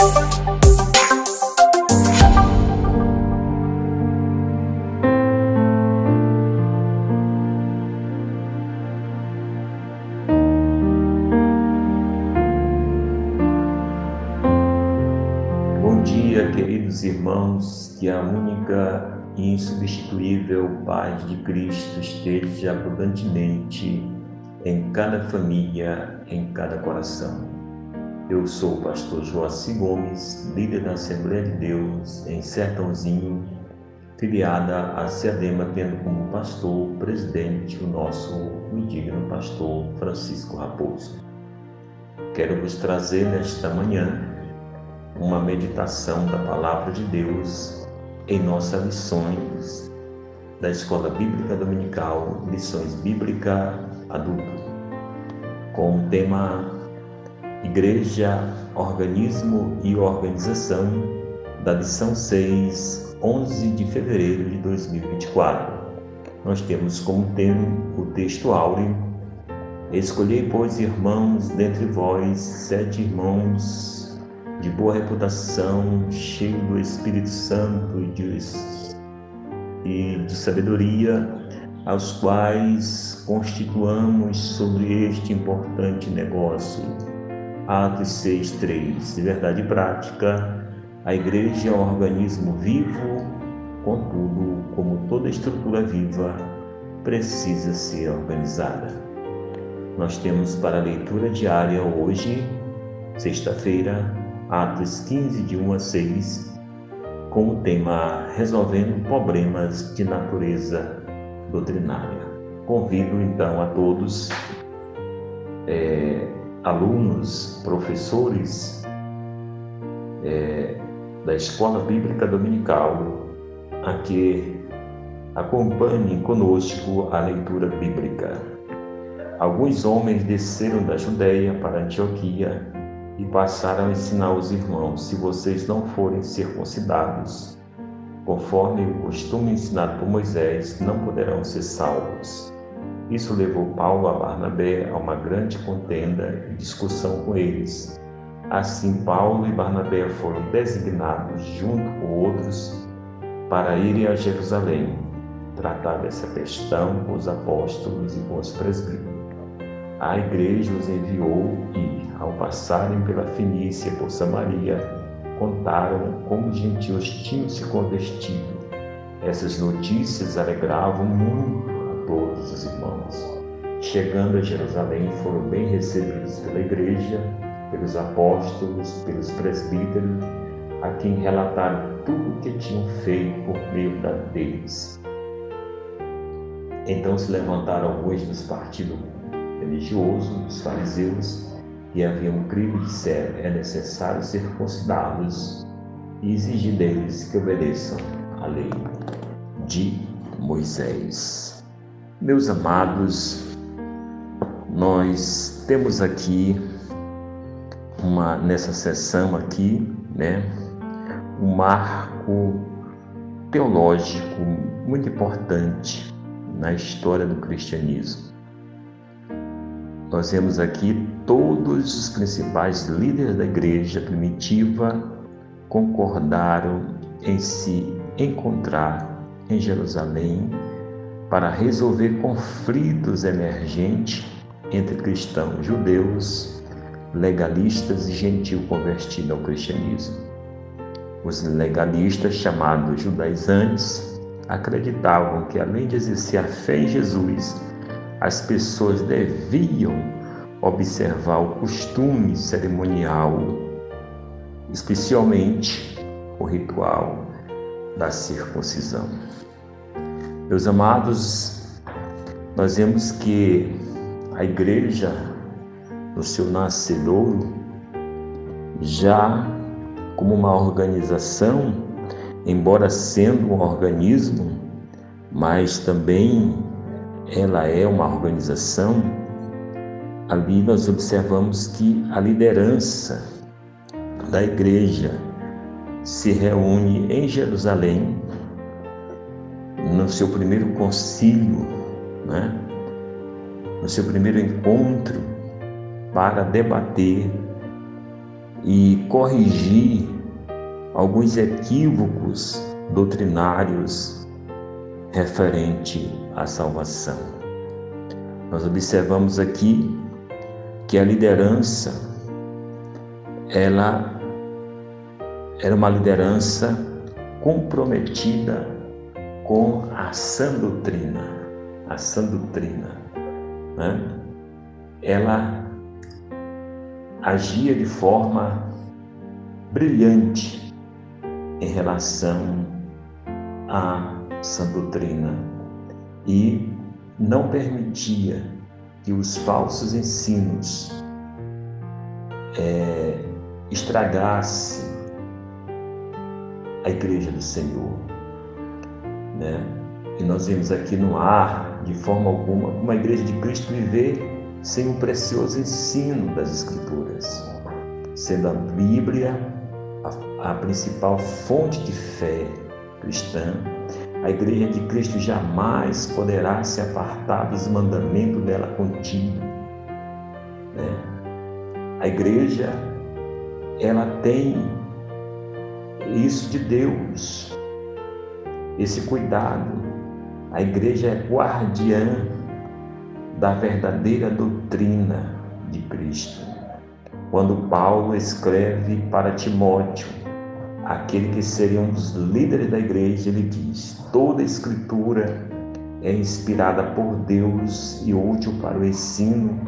Bom dia, queridos irmãos, que a única e insubstituível paz de Cristo esteja abundantemente em cada família, em cada coração. Eu sou o pastor Joaci Gomes, líder da Assembleia de Deus em Sertãozinho, filiada à CEADEMA, tendo como pastor presidente o nosso indigno pastor Francisco Raposo. Quero vos trazer nesta manhã uma meditação da Palavra de Deus em nossas lições da Escola Bíblica Dominical, Lições Bíblica Adulto, com o tema Igreja, Organismo e Organização, da lição 6, 11 de fevereiro de 2024. Nós temos como tema o texto áureo: Escolhei, pois, irmãos, dentre vós 7 irmãos de boa reputação, cheio do Espírito Santo e de sabedoria, aos quais constituamos sobre este importante negócio. Atos 6:3. De verdade prática, a igreja é um organismo vivo, contudo, como toda estrutura viva, precisa ser organizada. Nós temos para a leitura diária hoje, sexta-feira, Atos 15, de 1 a 6, com o tema Resolvendo Problemas de Natureza Doutrinária. Convido então a todos, alunos, professores da Escola Bíblica Dominical, a que acompanhem conosco a leitura bíblica. Alguns homens desceram da Judéia para Antioquia e passaram a ensinar aos irmãos: se vocês não forem circuncidados, conforme o costume ensinado por Moisés, não poderão ser salvos. Isso levou Paulo a Barnabé a uma grande contenda e discussão com eles. Assim, Paulo e Barnabé foram designados, junto com outros, para irem a Jerusalém, tratar dessa questão com os apóstolos e com os presbíteros. A igreja os enviou e, ao passarem pela Fenícia e por Samaria, contaram como os gentios tinham se convertido. Essas notícias alegravam muito a todos os irmãos. Chegando a Jerusalém, foram bem recebidos pela igreja, pelos apóstolos, pelos presbíteros, a quem relataram tudo o que tinham feito por meio deles. Então se levantaram alguns dos partidos religiosos, dos fariseus, que haviam crido e disseram: é necessário circuncidá-los e exigir deles que obedeçam à lei de Moisés. Meus amados, nós temos aqui nessa sessão aqui, um marco teológico muito importante na história do cristianismo. Nós vemos aqui todos os principais líderes da igreja primitiva concordaram em se encontrar em Jerusalém para resolver conflitos emergentes entre cristãos judeus, legalistas e gentios convertidos ao cristianismo. Os legalistas, chamados judaizantes, acreditavam que, além de exercer a fé em Jesus, as pessoas deviam observar o costume cerimonial, especialmente o ritual da circuncisão. Meus amados, nós vemos que a igreja, no seu nascedouro, já como uma organização, embora sendo um organismo, mas também ela é uma organização. Ali nós observamos que a liderança da igreja se reúne em Jerusalém, no seu primeiro concílio, no seu primeiro encontro, para debater e corrigir alguns equívocos doutrinários referente à salvação. Nós observamos aqui que a liderança, ela era uma liderança comprometida com a sã doutrina, né? Ela agia de forma brilhante em relação à sã doutrina e não permitia que os falsos ensinos estragassem a igreja do Senhor, né? E nós vemos aqui no ar, de forma alguma, uma igreja de Cristo viver sem o precioso ensino das Escrituras, sendo a Bíblia a principal fonte de fé cristã. A igreja de Cristo jamais poderá se apartar dos mandamentos dela contidos, né? A igreja, ela tem isso de Deus, esse cuidado. A igreja é guardiã da verdadeira doutrina de Cristo. Quando Paulo escreve para Timóteo, aquele que seria um dos líderes da igreja, ele diz: toda a Escritura é inspirada por Deus e útil para o ensino,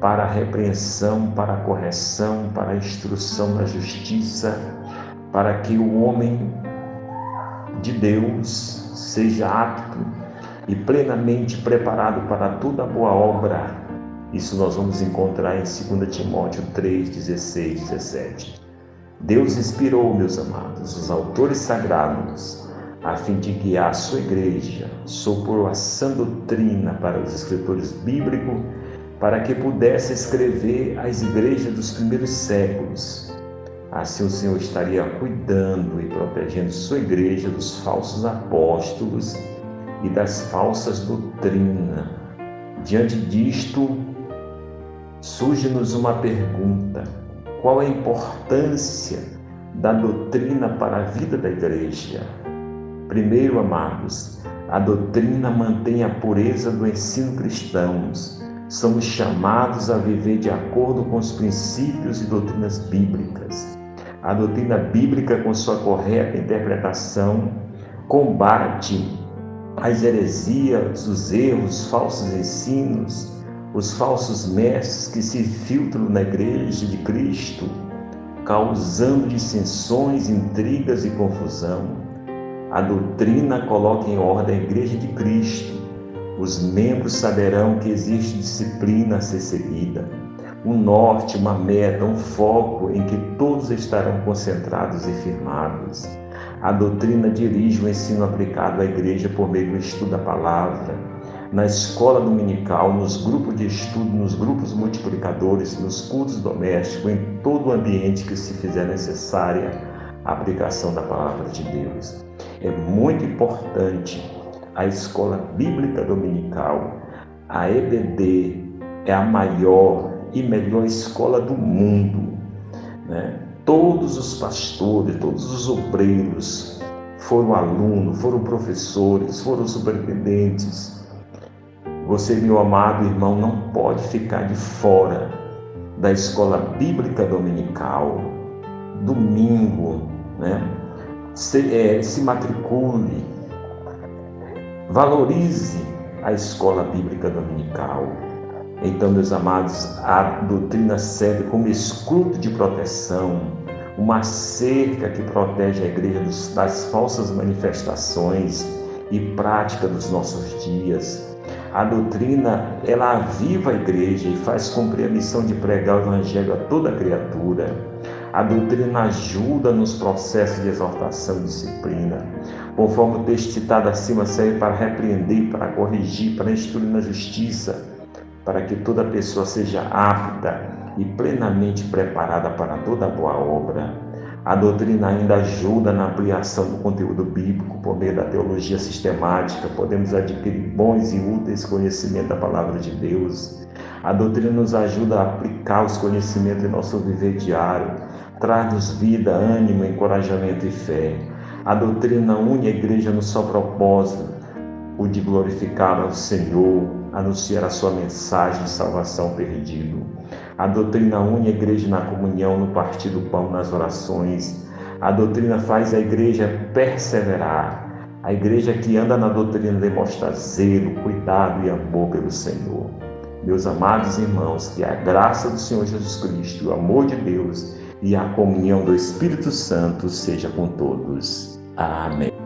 para a repreensão, para a correção, para a instrução na justiça, para que o homem de Deus seja apto e plenamente preparado para toda boa obra. Isso nós vamos encontrar em 2 Timóteo 3, 16, 17. Deus inspirou, meus amados, os autores sagrados, a fim de guiar a sua igreja, soprou a sã doutrina para os escritores bíblicos, para que pudesse escrever as igrejas dos primeiros séculos. Assim o Senhor estaria cuidando e protegendo sua igreja dos falsos apóstolos e das falsas doutrinas. Diante disto, surge-nos uma pergunta: qual a importância da doutrina para a vida da igreja? Primeiro, amados, a doutrina mantém a pureza do ensino cristão. Somos chamados a viver de acordo com os princípios e doutrinas bíblicas. A doutrina bíblica, com sua correta interpretação, combate as heresias, os erros, os falsos ensinos, os falsos mestres que se filtram na igreja de Cristo, causando dissensões, intrigas e confusão. A doutrina coloca em ordem a igreja de Cristo. Os membros saberão que existe disciplina a ser seguida, um norte, uma meta, um foco em que todos estarão concentrados e firmados. A doutrina dirige o ensino aplicado à igreja por meio do estudo da palavra, na escola dominical, nos grupos de estudo, nos grupos multiplicadores, nos cultos domésticos, em todo o ambiente que se fizer necessária a aplicação da palavra de Deus. É muito importante a escola bíblica dominical. A EBD é a maior e melhor escola do mundo, né? Todos os pastores, todos os obreiros foram alunos, foram professores, foram superintendentes. Você, meu amado irmão, não pode ficar de fora da escola bíblica dominical. Domingo, né? Se matricule, valorize a escola bíblica dominical. Então, meus amados, a doutrina serve como escudo de proteção, uma cerca que protege a igreja das falsas manifestações e prática dos nossos dias. A doutrina, ela aviva a igreja e faz cumprir a missão de pregar o evangelho a toda criatura. A doutrina ajuda nos processos de exortação e disciplina. Conforme o texto citado acima, serve para repreender, para corrigir, para instruir na justiça, para que toda pessoa seja apta e plenamente preparada para toda boa obra. A doutrina ainda ajuda na ampliação do conteúdo bíblico por meio da teologia sistemática. Podemos adquirir bons e úteis conhecimentos da palavra de Deus. A doutrina nos ajuda a aplicar os conhecimentos em nosso viver diário, traz-nos vida, ânimo, encorajamento e fé. A doutrina une a igreja no só propósito, o de glorificar ao Senhor, anunciar a sua mensagem de salvação perdido. A doutrina une a igreja na comunhão, no partir do pão, nas orações. A doutrina faz a igreja perseverar. A igreja que anda na doutrina demonstra zelo, cuidado e amor pelo Senhor. Meus amados irmãos, que a graça do Senhor Jesus Cristo, o amor de Deus e a comunhão do Espírito Santo seja com todos. Amém.